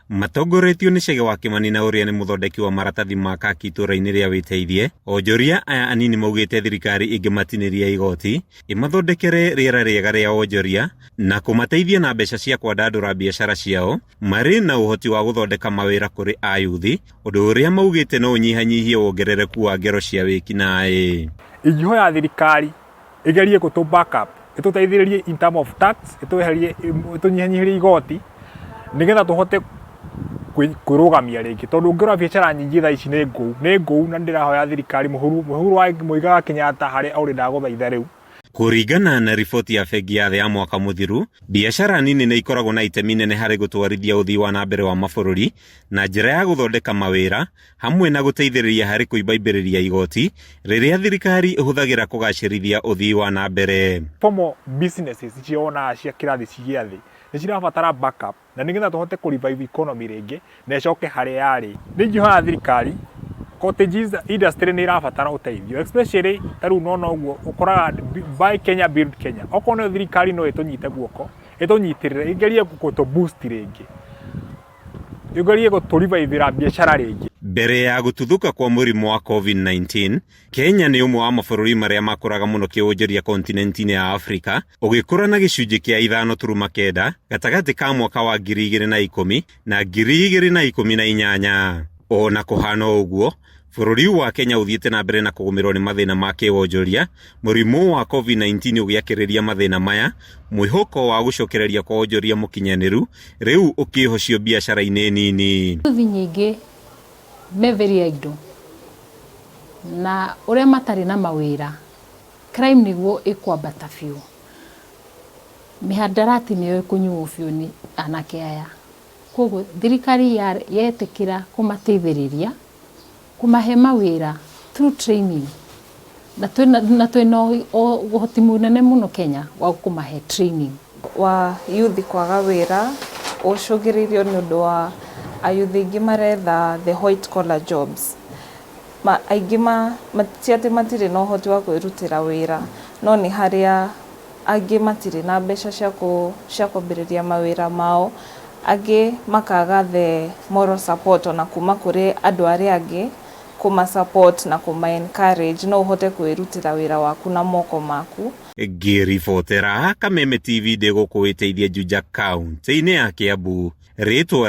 matongoretio nĩ Chege wa Kimani na ũrĩa nĩ mũthondeki wa maratathi ma kaki itũra-inĩ rĩa Wĩteithie. Onjoria aya anini maugĩte thirikari ĩngĩmatinĩria igoti ĩmathondekere rĩera rĩega rĩa onjoria na kũmateithia na mbeca cia kwandandũra biacara ciao marĩ na ũhoti wa gũthondeka mawĩra kũrĩ ayuthi, ũndũ ũrĩa maugĩte no ũnyihanyihie wongerereku wa ngero cia wĩkinaĩ. Ingĩhoya thirikari ĩgerie gũtũ backup, ĩtũteithĩrĩrie in term of tax, ĩtũnyihanyihirie igoti nĩgetha tũhote kwĩrũgamia rĩngĩ, tondũ ũngĩrora biacara nyingĩ thaa ici nĩ ngũu na ndĩrahoya thirikari mũhuru wa Muigai wa Kenyatta harĩa ũrĩ ndagũthaitha rĩu. Kũringana na riboti ya bengi ya thĩ ya mwaka mũthiru, biacara nini nĩ ikoragwo na itemi nene harĩ gũtwarithia ũthii wa nambere wa mabũrũri na njĩra ya gũthondeka mawĩra hamwe na gũteithĩrĩria harĩ kũimbaimbĩrĩria igoti rĩrĩa thirikari ĩhũthagĩra kũgacĩrithia ũthii wa nambere. Small businesses ciona cia kĩrathi gĩa thĩ nĩ cirabatara backup na nĩgetha tũhote kũrevive economy rĩngĩ na ĩcoke harĩa yarĩ. Nĩngĩhoya thirikari cottages industry nĩ ĩrabatara ũteithio, especially tarĩu nona ũguo ũkoraga buy Kenya build Kenya. Okorwo nĩ thirikari no ĩtũnyite guoko, ĩtũnyitĩrĩre, ĩgerie gũtũ boost rĩngĩ, ĩgerie gũtũrivivĩra biacara rĩngĩ. Mbere ya gũtuthũka kwa mũrimũ wa COVID-19, Kenya nĩ ũmwe wa mabũrũri marĩa makũraga mũno kĩwonjoria kontinenti-inĩ ya Afrika, ũgĩkũra na gĩcunjĩ kĩa 5.9 gatagatĩ ka mwaka wa 2010 na 2018. Ona kũhana ũguo, bũrũri wa Kenya ũthiĩte na mbere na kũgũmĩrwo nĩ mathĩna ma kĩwonjoria, mũrimũ wa COVID-19 ũgĩakĩrĩria mathĩna maya, mwĩhoko wa gũcokereria kwa wonjoria mũkinyanĩru rĩu ũkĩhocio biacara-inĩ nini. Yuthi nyingĩ me very idle na ũrĩa matarĩ na mawĩra, crime nĩguo ĩkwambata biũ, mihadarati nĩyo ĩkũnyuo biũ nĩ anake aya. Koguo thirikari yetĩkĩra kũmateithĩrĩria, kũmahe mawĩra through training, na twĩna ũhoti mũnene mũno Kenya wa kũmahe training. Wa youth kwaga wĩra ũcũngĩrĩirio nĩ ũndũ wa ayuthi aingĩ maretha the white collar jobs. Aingĩ matiatĩ matirĩ na ũhoti wa kwĩrutĩra wĩra, no nĩ harĩa angĩ matirĩ na mbeca cia kwambĩrĩria mawĩra mao, angĩ makaga the moral support na kuma kũrĩ andũ arĩa angĩ kuma support na kuma encourage no uhote kwĩrutĩra wĩra waku na moko maku. Ngĩribotera Kameme TV ndĩ gũkũ Wĩteithie Juja kaunti-inĩ ya Kiambu. Rĩtwa